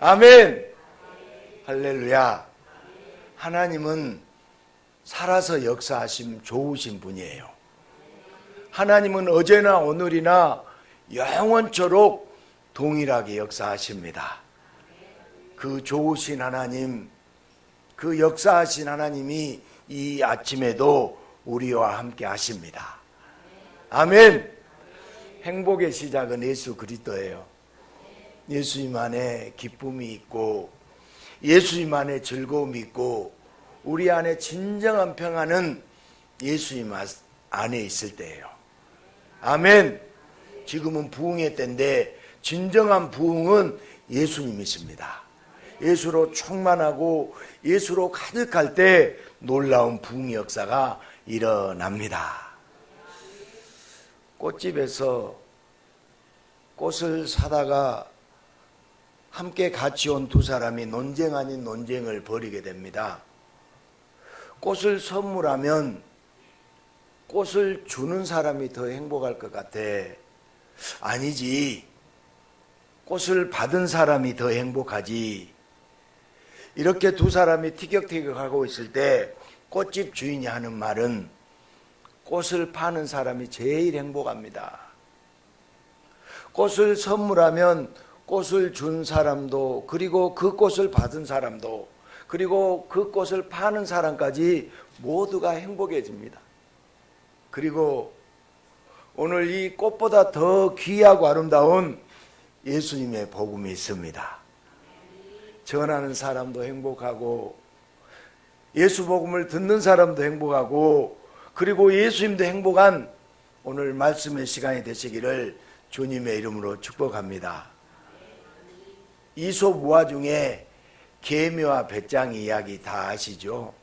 아멘. 할렐루야. 하나님은 살아서 역사하심 좋으신 분이에요. 하나님은 어제나 오늘이나 영원토록 동일하게 역사하십니다. 그 좋으신 하나님, 그 역사하신 하나님이 이 아침에도 우리와 함께 하십니다. 아멘. 행복의 시작은 예수 그리스도예요. 예수님 안에 기쁨이 있고 예수님 안에 즐거움이 있고 우리 안에 진정한 평안은 예수님 안에 있을 때예요. 아멘. 지금은 부흥의 때인데 진정한 부흥은 예수님이십니다. 예수로 충만하고 예수로 가득할 때 놀라운 부흥의 역사가 일어납니다. 꽃집에서 꽃을 사다가 함께 같이 온 두 사람이 논쟁 아닌 논쟁을 벌이게 됩니다. 꽃을 선물하면 꽃을 주는 사람이 더 행복할 것 같아. 아니지. 꽃을 받은 사람이 더 행복하지. 이렇게 두 사람이 티격태격하고 있을 때 꽃집 주인이 하는 말은 꽃을 파는 사람이 제일 행복합니다. 꽃을 선물하면 꽃을 준 사람도, 그리고 그 꽃을 받은 사람도, 그리고 그 꽃을 파는 사람까지 모두가 행복해집니다. 그리고 오늘 이 꽃보다 더 귀하고 아름다운 예수님의 복음이 있습니다. 전하는 사람도 행복하고 예수 복음을 듣는 사람도 행복하고 그리고 예수님도 행복한 오늘 말씀의 시간이 되시기를 주님의 이름으로 축복합니다. 이솝 우화 중에 개미와 배짱이 이야기 다 아시죠?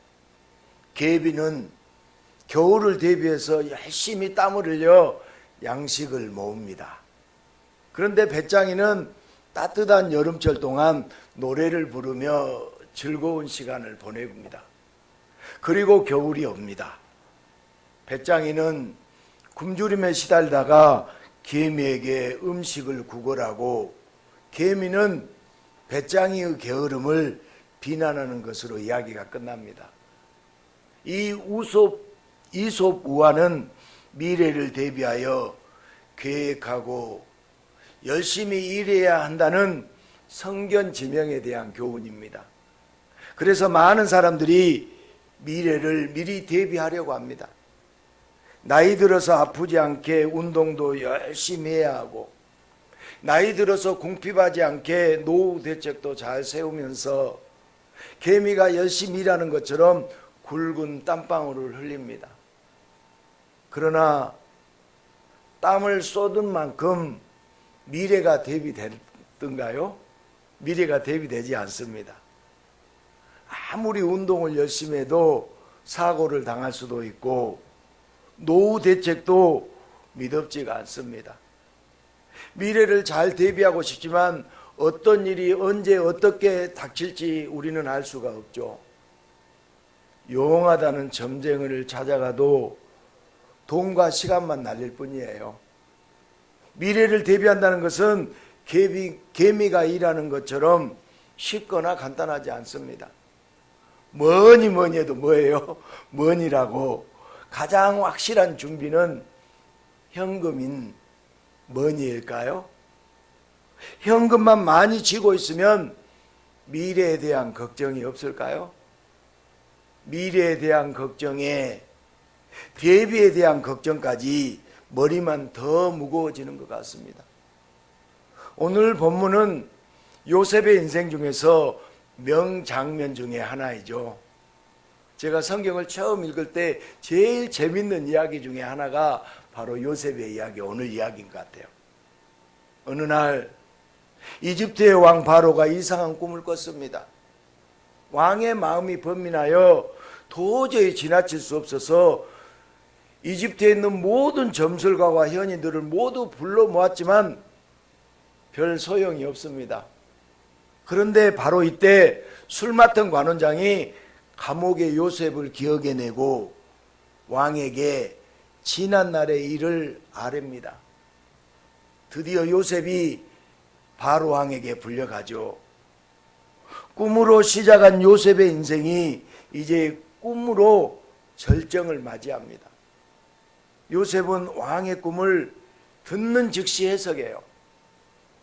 개미는 겨울을 대비해서 열심히 땀을 흘려 양식을 모읍니다. 그런데 배짱이는 따뜻한 여름철 동안 노래를 부르며 즐거운 시간을 보냅니다. 그리고 겨울이 옵니다. 배짱이는 굶주림에 시달다가 개미에게 음식을 구걸하고 개미는 배짱이의 게으름을 비난하는 것으로 이야기가 끝납니다. 이 이솝 우화는 미래를 대비하여 계획하고 열심히 일해야 한다는 성견 지명에 대한 교훈입니다. 그래서 많은 사람들이 미래를 미리 대비하려고 합니다. 나이 들어서 아프지 않게 운동도 열심히 해야 하고 나이 들어서 궁핍하지 않게 노후 대책도 잘 세우면서 개미가 열심히 일하는 것처럼 굵은 땀방울을 흘립니다. 그러나 땀을 쏟은 만큼 미래가 대비되던가요? 미래가 대비되지 않습니다. 아무리 운동을 열심히 해도 사고를 당할 수도 있고 노후 대책도 미덥지가 않습니다. 미래를 잘 대비하고 싶지만 어떤 일이 언제 어떻게 닥칠지 우리는 알 수가 없죠. 용하다는 점쟁이를 찾아가도 돈과 시간만 날릴 뿐이에요. 미래를 대비한다는 것은 개미가 일하는 것처럼 쉽거나 간단하지 않습니다. 뭐니 해도 뭐예요? 머니라고. 가장 확실한 준비는 현금인 머니일까요? 현금만 많이 쥐고 있으면 미래에 대한 걱정이 없을까요? 미래에 대한 걱정에 대비에 대한 걱정까지 머리만 더 무거워지는 것 같습니다. 오늘 본문은 요셉의 인생 중에서 명장면 중에 하나이죠. 제가 성경을 처음 읽을 때 제일 재밌는 이야기 중에 하나가 바로 요셉의 이야기, 오늘 이야기인 것 같아요. 어느 날 이집트의 왕 바로가 이상한 꿈을 꿨습니다. 왕의 마음이 번민하여 도저히 지나칠 수 없어서 이집트에 있는 모든 점술가와 현인들을 모두 불러 모았지만 별 소용이 없습니다. 그런데 바로 이때 술 맡은 관원장이 감옥의 요셉을 기억해내고 왕에게 지난날의 일을 아뢰입니다. 드디어 요셉이 바로 왕에게 불려가죠. 꿈으로 시작한 요셉의 인생이 이제 꿈으로 절정을 맞이합니다. 요셉은 왕의 꿈을 듣는 즉시 해석해요.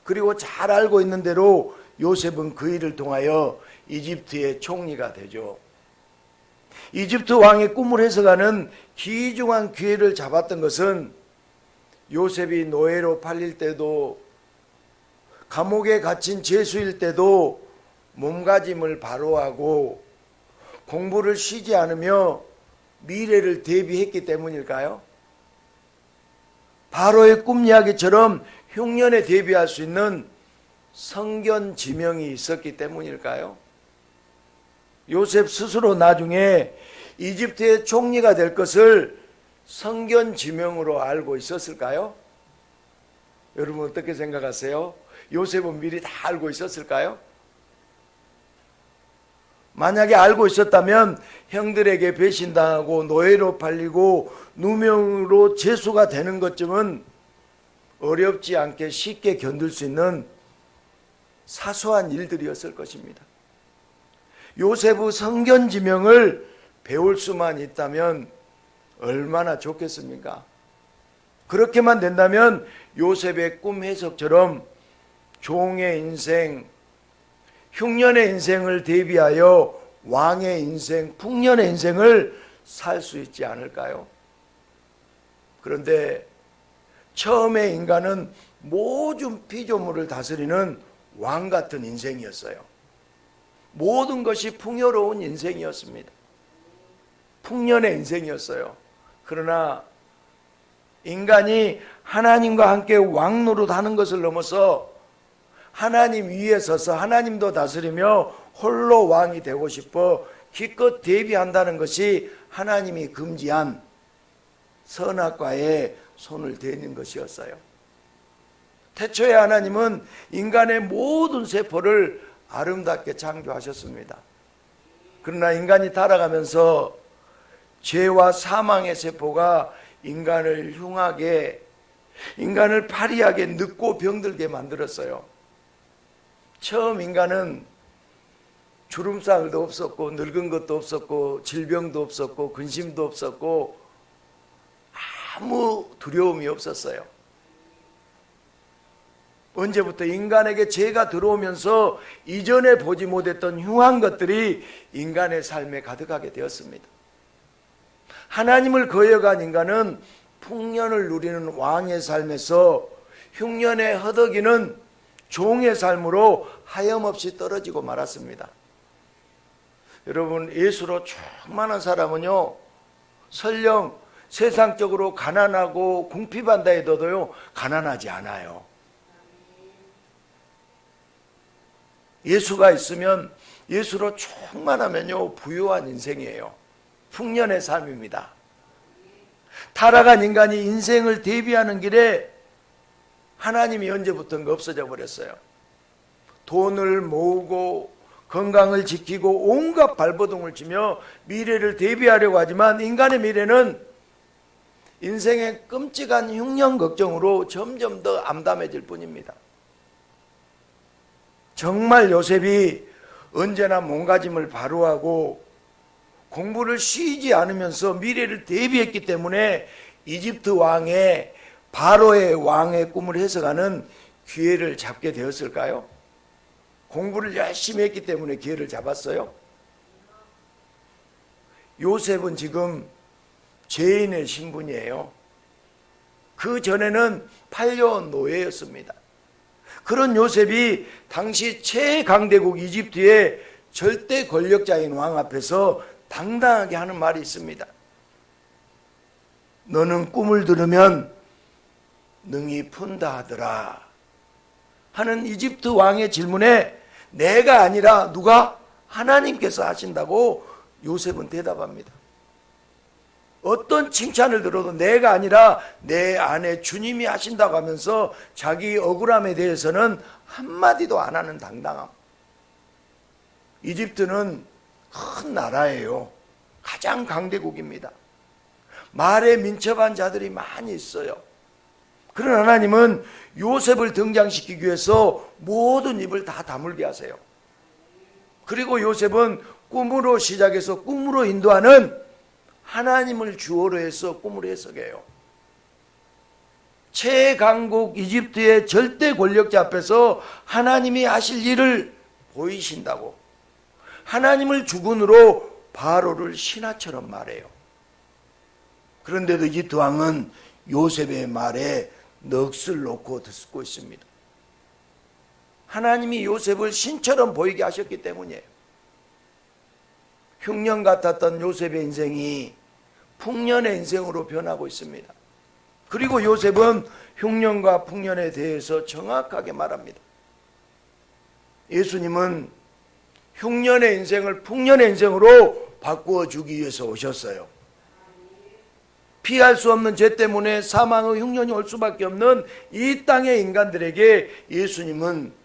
그리고 잘 알고 있는 대로 요셉은 그 일을 통하여 이집트의 총리가 되죠. 이집트 왕의 꿈을 해석하는 귀중한 기회를 잡았던 것은 요셉이 노예로 팔릴 때도, 감옥에 갇힌 죄수일 때도 몸가짐을 바로 하고 공부를 쉬지 않으며 미래를 대비했기 때문일까요? 바로의 꿈 이야기처럼 흉년에 대비할 수 있는 성견 지명이 있었기 때문일까요? 요셉 스스로 나중에 이집트의 총리가 될 것을 성견 지명으로 알고 있었을까요? 여러분 어떻게 생각하세요? 요셉은 미리 다 알고 있었을까요? 만약에 알고 있었다면 형들에게 배신당하고 노예로 팔리고 누명으로 죄수가 되는 것쯤은 어렵지 않게 쉽게 견딜 수 있는 사소한 일들이었을 것입니다. 요셉의 성견지명을 배울 수만 있다면 얼마나 좋겠습니까? 그렇게만 된다면 요셉의 꿈 해석처럼 종의 인생, 흉년의 인생을 대비하여 왕의 인생, 풍년의 인생을 살 수 있지 않을까요? 그런데 처음에 인간은 모든 피조물을 다스리는 왕 같은 인생이었어요. 모든 것이 풍요로운 인생이었습니다. 풍년의 인생이었어요. 그러나 인간이 하나님과 함께 왕 노릇하는 것을 넘어서 하나님 위에 서서 하나님도 다스리며 홀로 왕이 되고 싶어 기껏 대비한다는 것이 하나님이 금지한 선악과에 손을 대는 것이었어요. 태초에 하나님은 인간의 모든 세포를 아름답게 창조하셨습니다. 그러나 인간이 타락하면서 죄와 사망의 세포가 인간을 흉하게, 인간을 파리하게 늙고 병들게 만들었어요. 처음 인간은 주름살도 없었고 늙은 것도 없었고 질병도 없었고 근심도 없었고 아무 두려움이 없었어요. 언제부터 인간에게 죄가 들어오면서 이전에 보지 못했던 흉한 것들이 인간의 삶에 가득하게 되었습니다. 하나님을 거역한 인간은 풍년을 누리는 왕의 삶에서 흉년에 허덕이는 종의 삶으로 하염없이 떨어지고 말았습니다. 여러분, 예수로 충만한 사람은요, 설령 세상적으로 가난하고 궁핍한다 해도요 가난하지 않아요. 예수가 있으면, 예수로 충만하면요 부유한 인생이에요. 풍년의 삶입니다. 타락한 인간이 인생을 대비하는 길에 하나님이 언제부턴가 없어져 버렸어요. 돈을 모으고 건강을 지키고 온갖 발버둥을 치며 미래를 대비하려고 하지만 인간의 미래는 인생의 끔찍한 흉년 걱정으로 점점 더 암담해질 뿐입니다. 정말 요셉이 언제나 몸가짐을 바로 하고 공부를 쉬지 않으면서 미래를 대비했기 때문에 이집트 왕의 바로의 왕의 꿈을 해석하는 기회를 잡게 되었을까요? 공부를 열심히 했기 때문에 기회를 잡았어요? 요셉은 지금 죄인의 신분이에요. 그 전에는 팔려온 노예였습니다. 그런 요셉이 당시 최강대국 이집트의 절대 권력자인 왕 앞에서 당당하게 하는 말이 있습니다. 너는 꿈을 들으면 능히 푼다 하더라 하는 이집트 왕의 질문에 내가 아니라 누가? 하나님께서 하신다고 요셉은 대답합니다. 어떤 칭찬을 들어도 내가 아니라 내 안에 주님이 하신다고 하면서 자기 억울함에 대해서는 한마디도 안 하는 당당함. 이집트는 큰 나라예요. 가장 강대국입니다. 말에 민첩한 자들이 많이 있어요. 그러나 하나님은 요셉을 등장시키기 위해서 모든 입을 다 다물게 하세요. 그리고 요셉은 꿈으로 시작해서 꿈으로 인도하는 하나님을 주어로 해서 꿈을 해석해요. 최강국 이집트의 절대 권력자 앞에서 하나님이 하실 일을 보이신다고 하나님을 주군으로 바로를 신하처럼 말해요. 그런데도 이집트 왕은 요셉의 말에 넋을 놓고 듣고 있습니다. 하나님이 요셉을 신처럼 보이게 하셨기 때문이에요. 흉년 같았던 요셉의 인생이 풍년의 인생으로 변하고 있습니다. 그리고 요셉은 흉년과 풍년에 대해서 정확하게 말합니다. 예수님은 흉년의 인생을 풍년의 인생으로 바꾸어 주기 위해서 오셨어요. 피할 수 없는 죄 때문에 사망의 흉년이 올 수밖에 없는 이 땅의 인간들에게 예수님은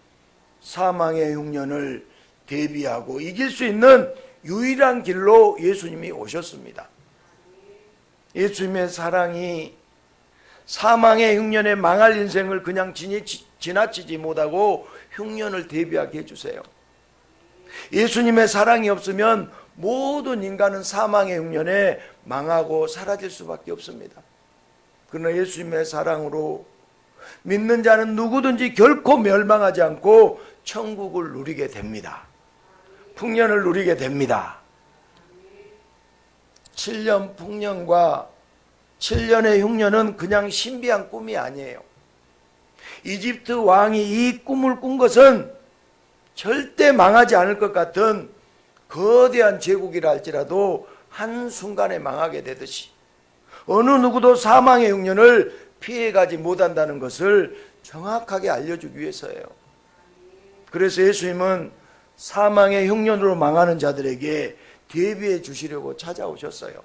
사망의 흉년을 대비하고 이길 수 있는 유일한 길로 예수님이 오셨습니다. 예수님의 사랑이 사망의 흉년에 망할 인생을 그냥 지나치지 못하고 흉년을 대비하게 해주세요. 예수님의 사랑이 없으면 모든 인간은 사망의 흉년에 망하고 사라질 수밖에 없습니다. 그러나 예수님의 사랑으로 믿는 자는 누구든지 결코 멸망하지 않고 천국을 누리게 됩니다. 풍년을 누리게 됩니다. 7년 풍년과 7년의 흉년은 그냥 신비한 꿈이 아니에요. 이집트 왕이 이 꿈을 꾼 것은 절대 망하지 않을 것 같은 거대한 제국이라 할지라도 한순간에 망하게 되듯이 어느 누구도 사망의 흉년을 피해가지 못한다는 것을 정확하게 알려주기 위해서예요. 그래서 예수님은 사망의 흉년으로 망하는 자들에게 대비해 주시려고 찾아오셨어요.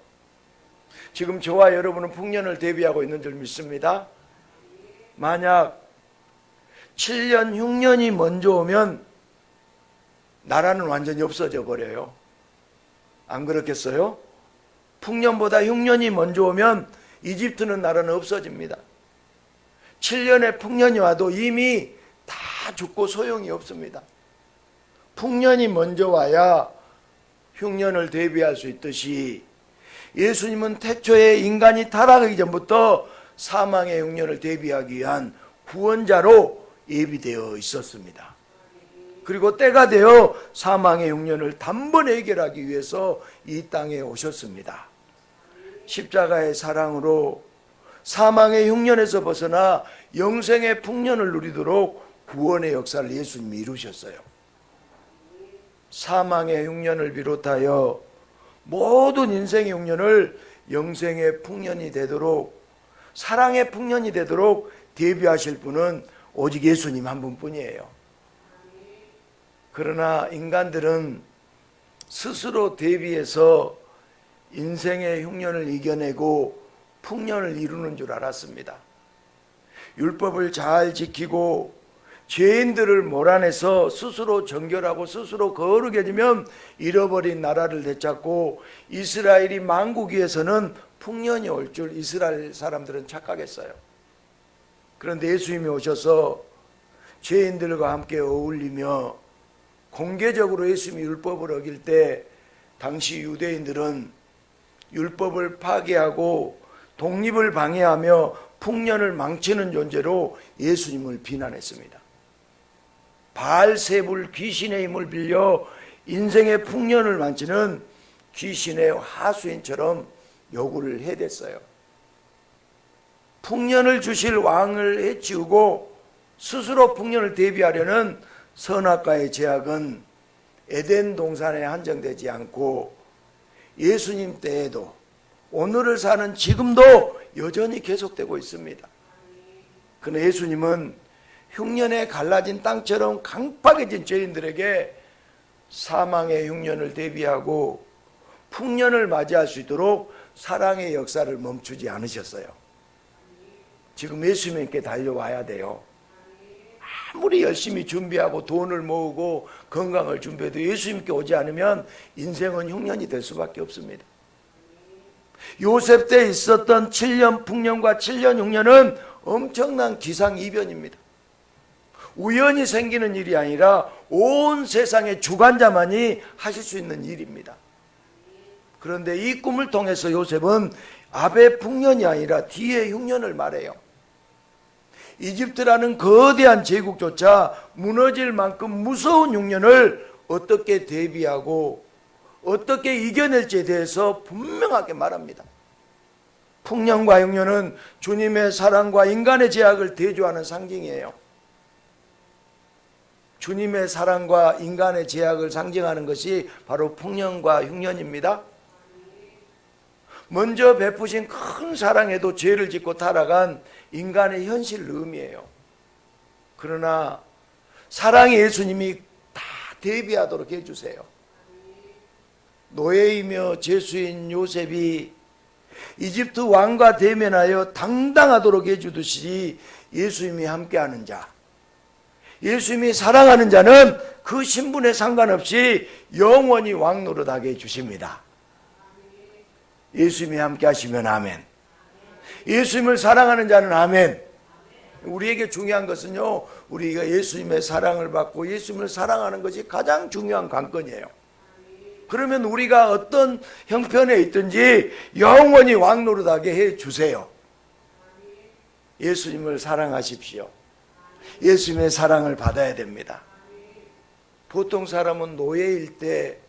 지금 저와 여러분은 풍년을 대비하고 있는 줄 믿습니다. 만약 7년 흉년이 먼저 오면 나라는 완전히 없어져 버려요. 안 그렇겠어요? 풍년보다 흉년이 먼저 오면 이집트는 나라는 없어집니다. 7년의 풍년이 와도 이미 다 죽고 소용이 없습니다. 풍년이 먼저 와야 흉년을 대비할 수 있듯이 예수님은 태초에 인간이 타락하기 전부터 사망의 흉년을 대비하기 위한 구원자로 예비되어 있었습니다. 그리고 때가 되어 사망의 흉년을 단번에 해결하기 위해서 이 땅에 오셨습니다. 십자가의 사랑으로 사망의 흉년에서 벗어나 영생의 풍년을 누리도록 구원의 역사를 예수님이 이루셨어요. 사망의 흉년을 비롯하여 모든 인생의 흉년을 영생의 풍년이 되도록 사랑의 풍년이 되도록 대비하실 분은 오직 예수님 한 분뿐이에요. 그러나 인간들은 스스로 대비해서 인생의 흉년을 이겨내고 풍년을 이루는 줄 알았습니다. 율법을 잘 지키고 죄인들을 몰아내서 스스로 정결하고 스스로 거룩해 지면 잃어버린 나라를 되찾고 이스라엘이 만국 위에서는 풍년이 올 줄 이스라엘 사람들은 착각했어요. 그런데 예수님이 오셔서 죄인들과 함께 어울리며 공개적으로 예수님이 율법을 어길 때 당시 유대인들은 율법을 파괴하고 독립을 방해하며 풍년을 망치는 존재로 예수님을 비난했습니다. 바알세불 귀신의 힘을 빌려 인생의 풍년을 망치는 귀신의 하수인처럼 요구를 해댔어요. 풍년을 주실 왕을 해치우고 스스로 풍년을 대비하려는 선악과의 제약은 에덴 동산에 한정되지 않고 예수님 때에도 오늘을 사는 지금도 여전히 계속되고 있습니다. 그러나 예수님은 흉년에 갈라진 땅처럼 강팍해진 죄인들에게 사망의 흉년을 대비하고 풍년을 맞이할 수 있도록 사랑의 역사를 멈추지 않으셨어요. 지금 예수님께 달려와야 돼요. 아무리 열심히 준비하고 돈을 모으고 건강을 준비해도 예수님께 오지 않으면 인생은 흉년이 될 수밖에 없습니다. 요셉 때 있었던 7년 풍년과 7년 흉년은 엄청난 기상이변입니다. 우연히 생기는 일이 아니라 온 세상의 주관자만이 하실 수 있는 일입니다. 그런데 이 꿈을 통해서 요셉은 앞의 풍년이 아니라 뒤의 흉년을 말해요. 이집트라는 거대한 제국조차 무너질 만큼 무서운 흉년을 어떻게 대비하고 어떻게 이겨낼지에 대해서 분명하게 말합니다. 풍년과 흉년은 주님의 사랑과 인간의 제약을 대조하는 상징이에요. 주님의 사랑과 인간의 제약을 상징하는 것이 바로 풍년과 흉년입니다. 먼저 베푸신 큰 사랑에도 죄를 짓고 타락한 인간의 현실을 의미해요. 그러나 사랑의 예수님이 다 대비하도록 해주세요. 노예이며 죄수인 요셉이 이집트 왕과 대면하여 당당하도록 해주듯이 예수님이 함께하는 자, 예수님이 사랑하는 자는 그 신분에 상관없이 영원히 왕 노릇하게 해주십니다. 예수님이 함께 하시면 아멘. 예수님을 사랑하는 자는 아멘. 우리에게 중요한 것은요, 우리가 예수님의 사랑을 받고 예수님을 사랑하는 것이 가장 중요한 관건이에요. 그러면 우리가 어떤 형편에 있든지 영원히 왕 노릇하게 해주세요. 예수님을 사랑하십시오. 예수님의 사랑을 받아야 됩니다. 보통 사람은 노예일 때,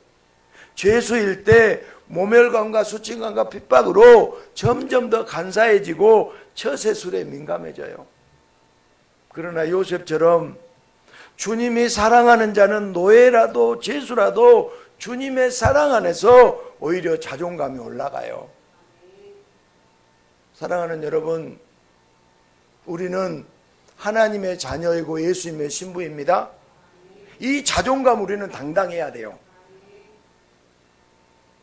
죄수일 때 모멸감과 수치감과 핍박으로 점점 더 간사해지고 처세술에 민감해져요. 그러나 요셉처럼 주님이 사랑하는 자는 노예라도 죄수라도 주님의 사랑 안에서 오히려 자존감이 올라가요. 사랑하는 여러분, 우리는 하나님의 자녀이고 예수님의 신부입니다. 이 자존감 우리는 당당해야 돼요.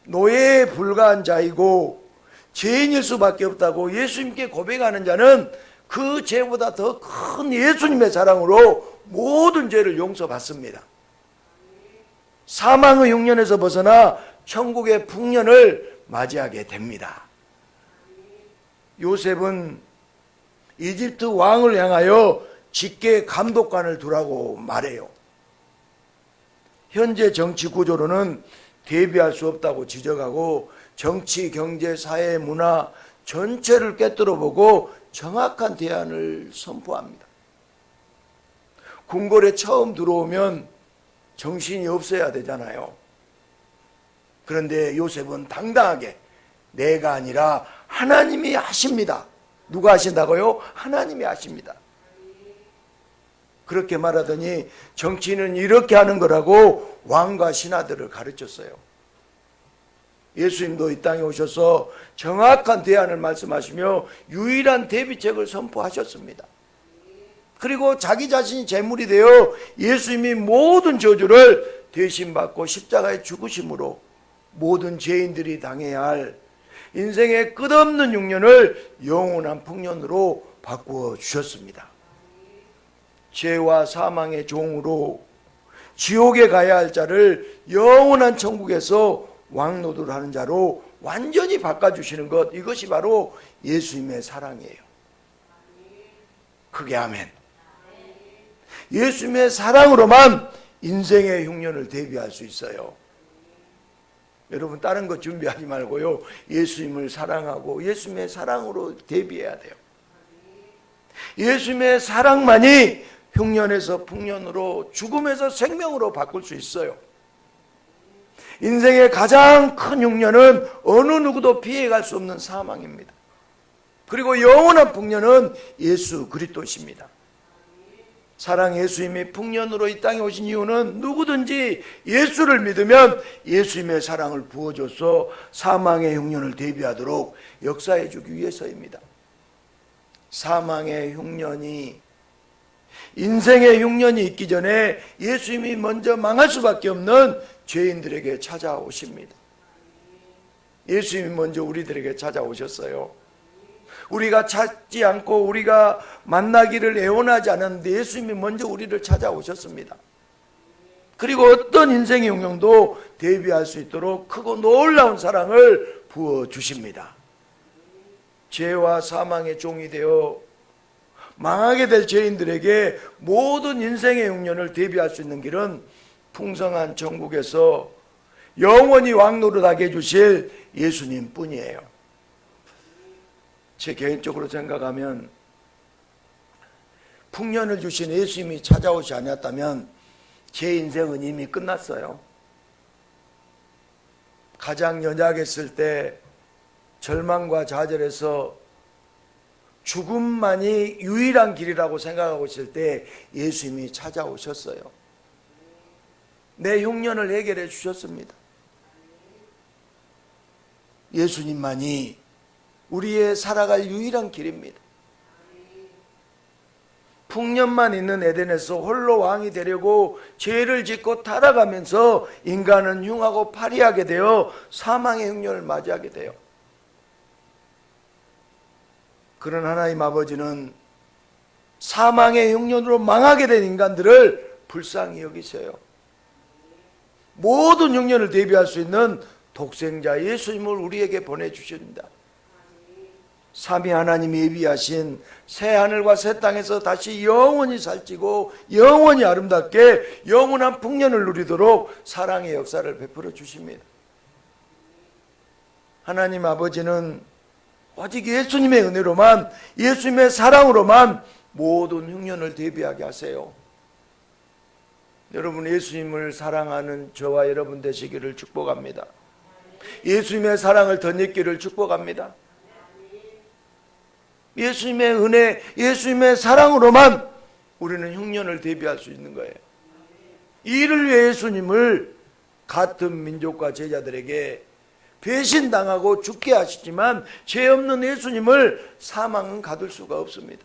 노예에 불과한 자이고 죄인일 수밖에 없다고 예수님께 고백하는 자는 그 죄보다 더 큰 예수님의 사랑으로 모든 죄를 용서받습니다. 사망의 흉년에서 벗어나 천국의 풍년을 맞이하게 됩니다. 요셉은 이집트 왕을 향하여 직계 감독관을 두라고 말해요. 현재 정치 구조로는 대비할 수 없다고 지적하고 정치, 경제, 사회, 문화 전체를 꿰뚫어보고 정확한 대안을 선포합니다. 궁궐에 처음 들어오면 정신이 없어야 되잖아요. 그런데 요셉은 당당하게 내가 아니라 하나님이 하십니다. 누가 하신다고요? 하나님이 하십니다. 그렇게 말하더니 정치는 이렇게 하는 거라고 왕과 신하들을 가르쳤어요. 예수님도 이 땅에 오셔서 정확한 대안을 말씀하시며 유일한 대비책을 선포하셨습니다. 그리고 자기 자신이 제물이 되어 예수님이 모든 저주를 대신 받고 십자가에 죽으심으로 모든 죄인들이 당해야 할 인생의 끝없는 흉년을 영원한 풍년으로 바꾸어 주셨습니다. 죄와 사망의 종으로 지옥에 가야 할 자를 영원한 천국에서 왕노릇을 하는 자로 완전히 바꿔주시는 것, 이것이 바로 예수님의 사랑이에요. 크게 아멘. 예수님의 사랑으로만 인생의 흉년을 대비할 수 있어요. 여러분 다른 거 준비하지 말고요, 예수님을 사랑하고 예수님의 사랑으로 대비해야 돼요. 예수님의 사랑만이 흉년에서 풍년으로, 죽음에서 생명으로 바꿀 수 있어요. 인생의 가장 큰 흉년은 어느 누구도 피해갈 수 없는 사망입니다. 그리고 영원한 풍년은 예수 그리스도십니다. 사랑 예수님이 풍년으로 이 땅에 오신 이유는 누구든지 예수를 믿으면 예수님의 사랑을 부어줘서 사망의 흉년을 대비하도록 역사해 주기 위해서입니다. 사망의 흉년이, 인생의 흉년이 있기 전에 예수님이 먼저 망할 수밖에 없는 죄인들에게 찾아오십니다. 예수님이 먼저 우리들에게 찾아오셨어요. 우리가 찾지 않고 우리가 만나기를 애원하지 않았는데 예수님이 먼저 우리를 찾아오셨습니다. 그리고 어떤 인생의 흉년도 대비할 수 있도록 크고 놀라운 사랑을 부어주십니다. 죄와 사망의 종이 되어 망하게 될 죄인들에게 모든 인생의 흉년을 대비할 수 있는 길은 풍성한 천국에서 영원히 왕노릇하게 해주실 예수님 뿐이에요. 제 개인적으로 생각하면 풍년을 주신 예수님이 찾아오지 않았다면 제 인생은 이미 끝났어요. 가장 연약했을 때 절망과 좌절에서 죽음만이 유일한 길이라고 생각하고 있을 때 예수님이 찾아오셨어요. 내 흉년을 해결해 주셨습니다. 예수님만이 우리의 살아갈 유일한 길입니다. 풍년만 있는 에덴에서 홀로 왕이 되려고 죄를 짓고 타락하면서 인간은 흉하고 파리하게 되어 사망의 흉년을 맞이하게 돼요. 그런 하나님 아버지는 사망의 흉년으로 망하게 된 인간들을 불쌍히 여기셔요. 모든 흉년을 대비할 수 있는 독생자 예수님을 우리에게 보내주십니다. 삼위 하나님이 예비하신 새 하늘과 새 땅에서 다시 영원히 살찌고 영원히 아름답게 영원한 풍년을 누리도록 사랑의 역사를 베풀어 주십니다. 하나님 아버지는 오직 예수님의 은혜로만, 예수님의 사랑으로만 모든 흉년을 대비하게 하세요. 여러분, 예수님을 사랑하는 저와 여러분 되시기를 축복합니다. 예수님의 사랑을 덧입기를 축복합니다. 예수님의 은혜, 예수님의 사랑으로만 우리는 흉년을 대비할 수 있는 거예요. 이를 위해 예수님을 같은 민족과 제자들에게 배신당하고 죽게 하시지만 죄 없는 예수님을 사망은 가둘 수가 없습니다.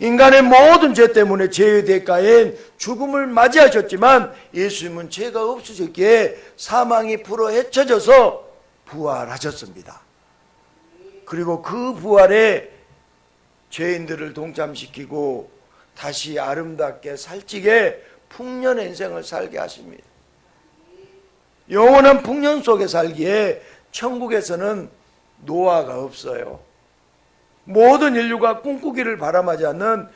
인간의 모든 죄 때문에 죄의 대가인 죽음을 맞이하셨지만 예수님은 죄가 없으셨기에 사망이 풀어 헤쳐져서 부활하셨습니다. 그리고 그 부활에 죄인들을 동참시키고 다시 아름답게 살찌게 풍년의 인생을 살게 하십니다. 영원한 풍년 속에 살기에 천국에서는 노화가 없어요. 모든 인류가 꿈꾸기를 바람하지 않는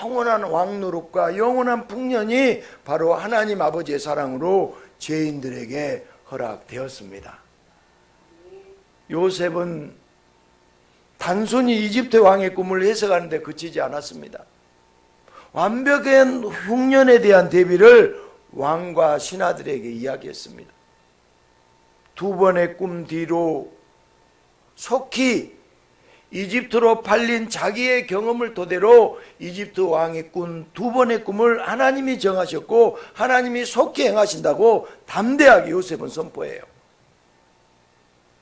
영원한 왕노릇과 영원한 풍년이 바로 하나님 아버지의 사랑으로 죄인들에게 허락되었습니다. 요셉은 단순히 이집트 왕의 꿈을 해석하는 데 그치지 않았습니다. 완벽한 흉년에 대한 대비를 왕과 신하들에게 이야기했습니다. 두 번의 꿈 뒤로 속히 이집트로 팔린 자기의 경험을 토대로 이집트 왕이 꾼 두 번의 꿈을 하나님이 정하셨고 하나님이 속히 행하신다고 담대하게 요셉은 선포해요.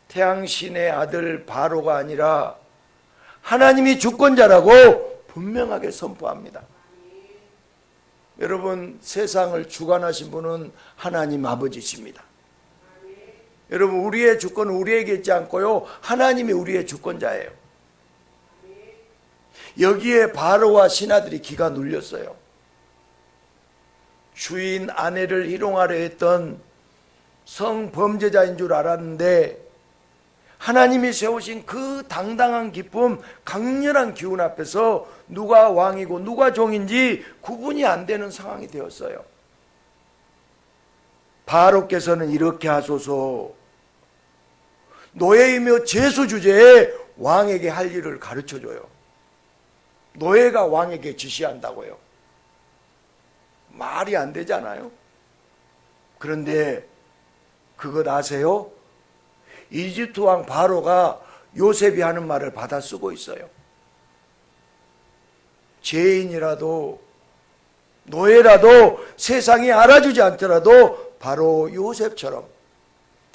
태양신의 아들 바로가 아니라 하나님이 주권자라고 분명하게 선포합니다. 여러분, 세상을 주관하신 분은 하나님 아버지십니다. 여러분, 우리의 주권은 우리에게 있지 않고요, 하나님이 우리의 주권자예요. 여기에 바로와 신하들이 기가 눌렸어요. 주인 아내를 희롱하려 했던 성범죄자인 줄 알았는데 하나님이 세우신 그 당당한 기쁨, 강렬한 기운 앞에서 누가 왕이고 누가 종인지 구분이 안 되는 상황이 되었어요. 바로께서는 이렇게 하소서, 노예이며 제수 주제에 왕에게 할 일을 가르쳐줘요. 노예가 왕에게 지시한다고요. 말이 안 되잖아요. 그런데 그것 아세요? 이집트 왕 바로가 요셉이 하는 말을 받아 쓰고 있어요. 죄인이라도 노예라도 세상이 알아주지 않더라도 바로 요셉처럼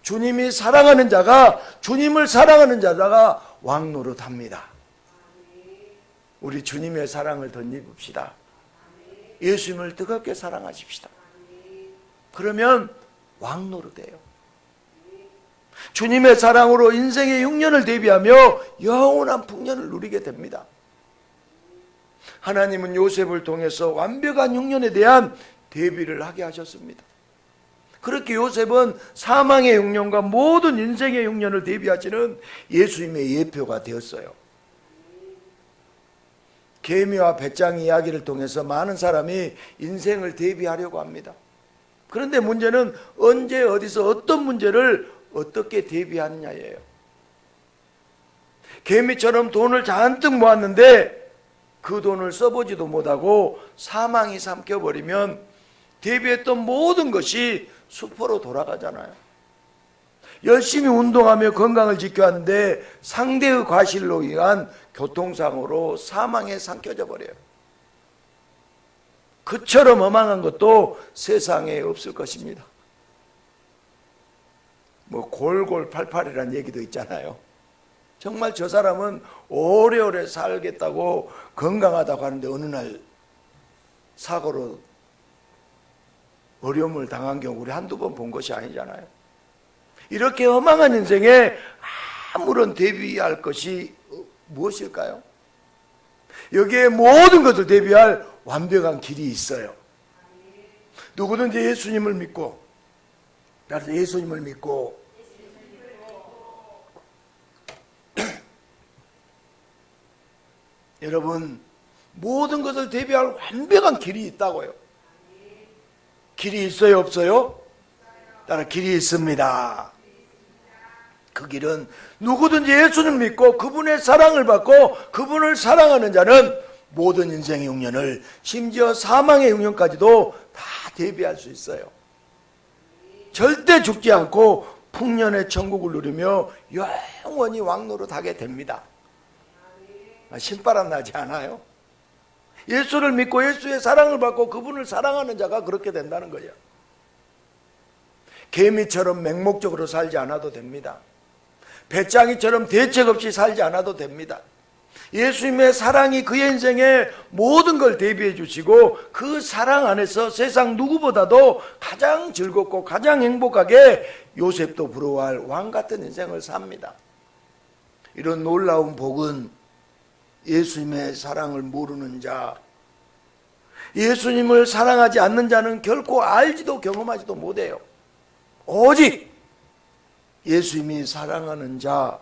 주님이 사랑하는 자가, 주님을 사랑하는 자가 왕노릇합니다. 우리 주님의 사랑을 덧입읍시다. 예수님을 뜨겁게 사랑하십시다. 그러면 왕노릇해요. 주님의 사랑으로 인생의 흉년을 대비하며 영원한 풍년을 누리게 됩니다. 하나님은 요셉을 통해서 완벽한 흉년에 대한 대비를 하게 하셨습니다. 그렇게 요셉은 사망의 흉년과 모든 인생의 흉년을 대비하시는 예수님의 예표가 되었어요. 개미와 배짱 이야기를 통해서 많은 사람이 인생을 대비하려고 합니다. 그런데 문제는 언제 어디서 어떤 문제를 어떻게 대비하느냐예요. 개미처럼 돈을 잔뜩 모았는데 그 돈을 써보지도 못하고 사망이 삼켜버리면 대비했던 모든 것이 수포로 돌아가잖아요. 열심히 운동하며 건강을 지켜왔는데 상대의 과실로 인한 교통사고로 사망에 삼켜져 버려요. 그처럼 허망한 것도 세상에 없을 것입니다. 뭐 골골팔팔이라는 얘기도 있잖아요. 정말 저 사람은 오래오래 살겠다고 건강하다고 하는데 어느 날 사고로 어려움을 당한 경우 우리 한두 번 본 것이 아니잖아요. 이렇게 허망한 인생에 아무런 대비할 것이 무엇일까요? 여기에 모든 것을 대비할 완벽한 길이 있어요. 누구든지 예수님을 믿고, 따라서 예수님을 믿고 여러분, 모든 것을 대비할 완벽한 길이 있다고요. 길이 있어요, 없어요? 따라 길이 있습니다. 그 길은 누구든지 예수를 믿고 그분의 사랑을 받고 그분을 사랑하는 자는 모든 인생의 흉년을, 심지어 사망의 흉년까지도 다 대비할 수 있어요. 절대 죽지 않고 풍년의 천국을 누리며 영원히 왕노릇하게 됩니다. 신바람 나지 않아요? 예수를 믿고 예수의 사랑을 받고 그분을 사랑하는 자가 그렇게 된다는 거예요. 개미처럼 맹목적으로 살지 않아도 됩니다. 배짱이처럼 대책 없이 살지 않아도 됩니다. 예수님의 사랑이 그의 인생에 모든 걸 대비해 주시고 그 사랑 안에서 세상 누구보다도 가장 즐겁고 가장 행복하게 요셉도 부러워할 왕 같은 인생을 삽니다. 이런 놀라운 복은 예수님의 사랑을 모르는 자, 예수님을 사랑하지 않는 자는 결코 알지도 경험하지도 못해요. 오직 예수님이 사랑하는 자,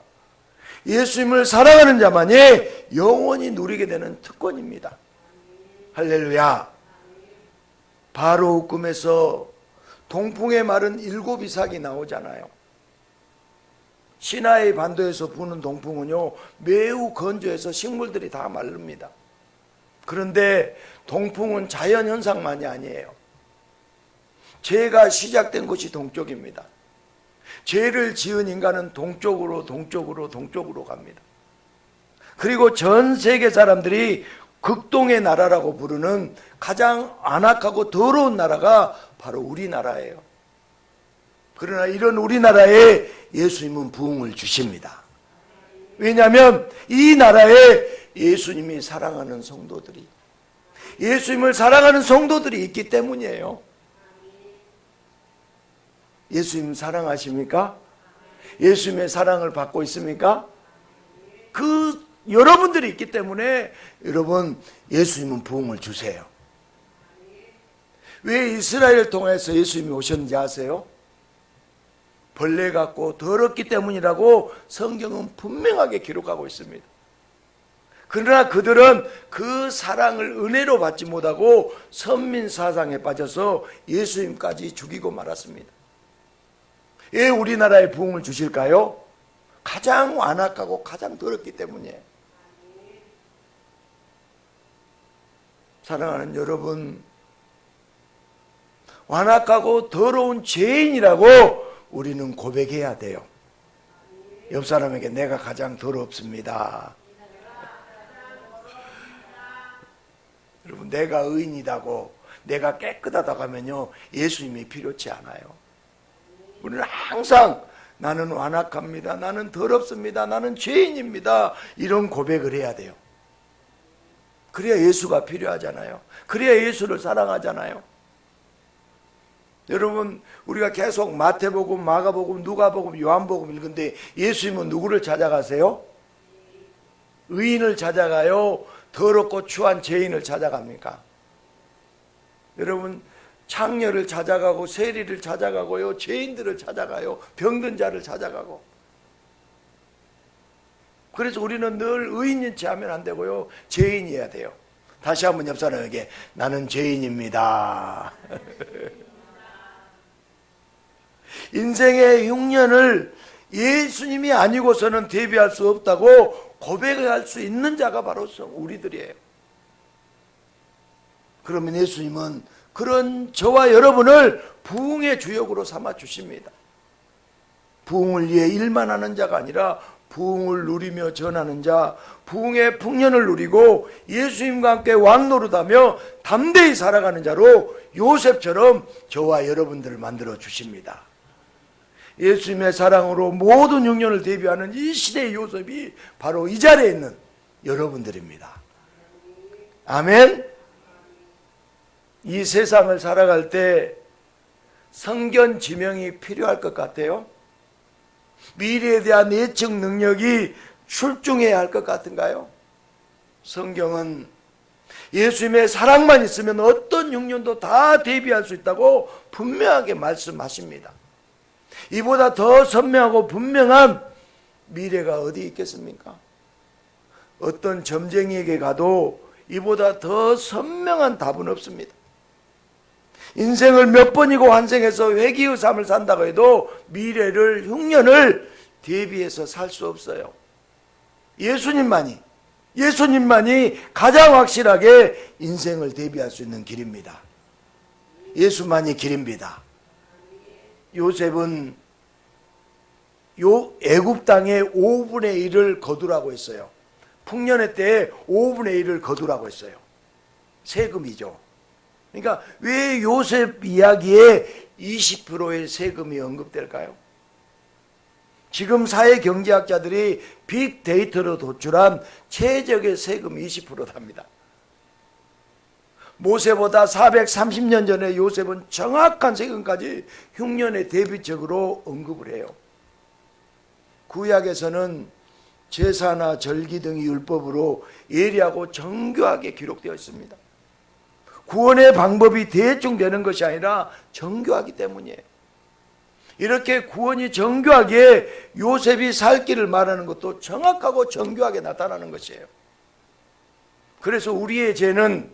예수님을 사랑하는 자만이 영원히 누리게 되는 특권입니다. 할렐루야. 바로 꿈에서 동풍에 마른 7 이삭이 나오잖아요. 시나이 반도에서 부는 동풍은요, 매우 건조해서 식물들이 다 마릅니다. 그런데 동풍은 자연현상만이 아니에요. 죄가 시작된 곳이 동쪽입니다. 죄를 지은 인간은 동쪽으로 갑니다. 그리고 전 세계 사람들이 극동의 나라라고 부르는 가장 안악하고 더러운 나라가 바로 우리나라예요. 그러나 이런 우리나라에 예수님은 부흥을 주십니다. 왜냐하면 이 나라에 예수님이 사랑하는 성도들이, 예수님을 사랑하는 성도들이 있기 때문이에요. 예수님 사랑하십니까? 예수님의 사랑을 받고 있습니까? 그 여러분들이 있기 때문에 여러분, 예수님은 부흥을 주세요. 왜 이스라엘을 통해서 예수님이 오셨는지 아세요? 벌레 같고 더럽기 때문이라고 성경은 분명하게 기록하고 있습니다. 그러나 그들은 그 사랑을 은혜로 받지 못하고 선민사상에 빠져서 예수님까지 죽이고 말았습니다. 왜 우리나라에 부흥을 주실까요? 가장 완악하고 가장 더럽기 때문이에요. 사랑하는 여러분, 완악하고 더러운 죄인이라고 우리는 고백해야 돼요. 옆 사람에게 내가 가장 더럽습니다. 여러분, 내가 의인이다고, 내가 깨끗하다고 하면요, 예수님이 필요치 않아요. 우리는 항상 나는 완악합니다, 나는 더럽습니다, 나는 죄인입니다, 이런 고백을 해야 돼요. 그래야 예수가 필요하잖아요. 그래야 예수를 사랑하잖아요. 여러분, 우리가 계속 마태복음, 마가복음, 누가복음, 요한복음 읽는데 예수님은 누구를 찾아가세요? 의인을 찾아가요? 더럽고 추한 죄인을 찾아갑니까? 여러분, 창녀를 찾아가고 세리를 찾아가고요, 죄인들을 찾아가요, 병든 자를 찾아가고. 그래서 우리는 늘 의인인 체 하면 안 되고요, 죄인이어야 돼요. 다시 한번 옆 사람에게 나는 죄인입니다. 인생의 흉년을 예수님이 아니고서는 대비할 수 없다고 고백할 수 있는 자가 바로 우리들이에요. 그러면 예수님은 그런 저와 여러분을 부흥의 주역으로 삼아 주십니다. 부흥을 위해 일만 하는 자가 아니라 부흥을 누리며 전하는 자, 부흥의 풍년을 누리고 예수님과 함께 왕노릇하며 담대히 살아가는 자로 요셉처럼 저와 여러분들을 만들어 주십니다. 예수님의 사랑으로 모든 흉년을 대비하는 이 시대의 요셉이 바로 이 자리에 있는 여러분들입니다. 아멘. 이 세상을 살아갈 때 성견 지명이 필요할 것 같아요. 미래에 대한 예측 능력이 출중해야 할 것 같은가요? 성경은 예수님의 사랑만 있으면 어떤 흉년도 다 대비할 수 있다고 분명하게 말씀하십니다. 이보다 더 선명하고 분명한 미래가 어디 있겠습니까? 어떤 점쟁이에게 가도 이보다 더 선명한 답은 없습니다. 인생을 몇 번이고 환생해서 회개의 삶을 산다고 해도 미래를, 흉년을 대비해서 살 수 없어요. 예수님만이 가장 확실하게 인생을 대비할 수 있는 길입니다. 예수만이 길입니다. 요셉은 애굽 땅의 5분의 1을 거두라고 했어요. 풍년의 때에 5분의 1을 거두라고 했어요. 세금이죠. 그러니까 왜 요셉 이야기에 20%의 세금이 언급될까요? 지금 사회 경제학자들이 빅데이터로 도출한 최적의 세금이 20%답니다. 모세보다 430년 전에 요셉은 정확한 세금까지 흉년에 대비적으로 언급을 해요. 구약에서는 제사나 절기 등이 율법으로 예리하고 정교하게 기록되어 있습니다. 구원의 방법이 대충 되는 것이 아니라 정교하기 때문이에요. 이렇게 구원이 정교하게 요셉이 살 길을 말하는 것도 정확하고 정교하게 나타나는 것이에요. 그래서 우리의 죄는,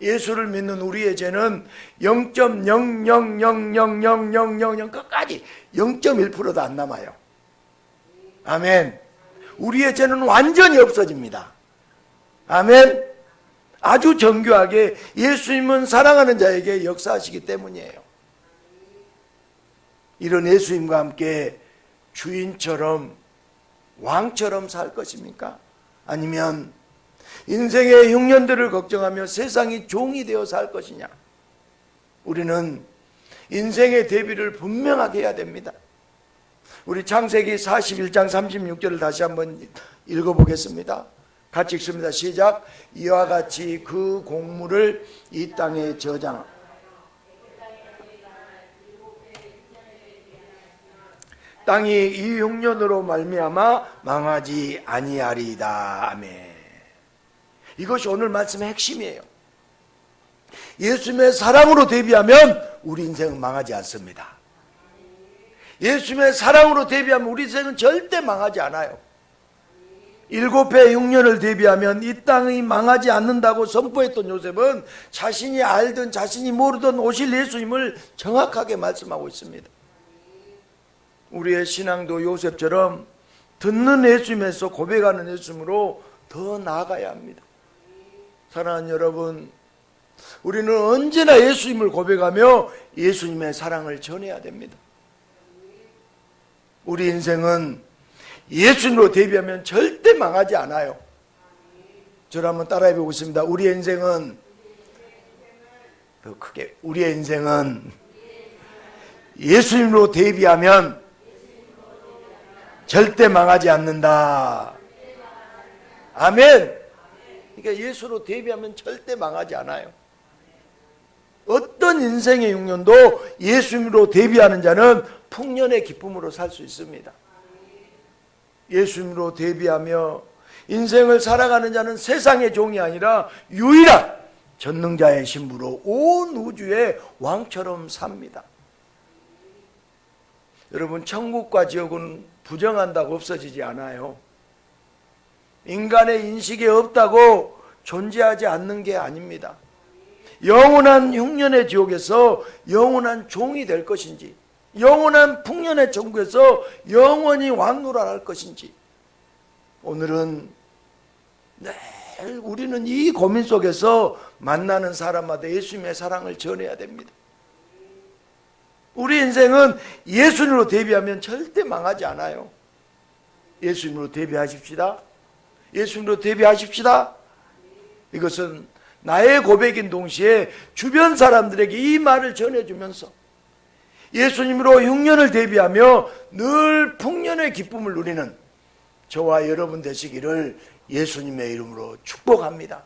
예수를 믿는 우리의 죄는 0.00000000 끝까지 0.1%도 안 남아요. 아멘. 우리의 죄는 완전히 없어집니다. 아멘. 아주 정교하게 예수님은 사랑하는 자에게 역사하시기 때문이에요. 이런 예수님과 함께 주인처럼, 왕처럼 살 것입니까? 아니면 인생의 흉년들을 걱정하며 세상이 종이 되어 살 것이냐? 우리는 인생의 대비를 분명하게 해야 됩니다. 우리 창세기 41장 36절을 다시 한번 읽어보겠습니다. 같이 읽습니다. 시작. 이와 같이 그 곡물을 이 땅에 저장, 땅이 이 흉년으로 말미암아 망하지 아니하리이다. 아멘. 이것이 오늘 말씀의 핵심이에요. 예수님의 사랑으로 대비하면 우리 인생은 망하지 않습니다. 예수님의 사랑으로 대비하면 우리 인생은 절대 망하지 않아요. 7배 흉년을 대비하면 이 땅이 망하지 않는다고 선포했던 요셉은 자신이 알든 자신이 모르든 오실 예수님을 정확하게 말씀하고 있습니다. 우리의 신앙도 요셉처럼 듣는 예수님에서 고백하는 예수님으로 더 나아가야 합니다. 사랑하는 여러분, 우리는 언제나 예수님을 고백하며 예수님의 사랑을 전해야 됩니다. 우리 인생은 예수님으로 대비하면 절대 망하지 않아요. 저를 한번 따라해 보고 있습니다. 우리의 인생은, 더 크게, 우리의 인생은 예수님으로 대비하면 절대 망하지 않는다. 아멘. 그러니까 예수로 대비하면 절대 망하지 않아요. 어떤 인생의 흉년도 예수님으로 대비하는 자는 풍년의 기쁨으로 살 수 있습니다. 예수님으로 대비하며 인생을 살아가는 자는 세상의 종이 아니라 유일한 전능자의 신부로 온 우주의 왕처럼 삽니다. 여러분, 천국과 지옥은 부정한다고 없어지지 않아요. 인간의 인식에 없다고 존재하지 않는 게 아닙니다. 영원한 흉년의 지옥에서 영원한 종이 될 것인지, 영원한 풍년의 천국에서 영원히 왕노랄할 것인지, 오늘은 늘 우리는 이 고민 속에서 만나는 사람마다 예수님의 사랑을 전해야 됩니다. 우리 인생은 예수님으로 대비하면 절대 망하지 않아요. 예수님으로 대비하십시다. 예수님으로 대비하십시다. 이것은 나의 고백인 동시에 주변 사람들에게 이 말을 전해주면서 예수님으로 흉년을 대비하며 늘 풍년의 기쁨을 누리는 저와 여러분 되시기를 예수님의 이름으로 축복합니다.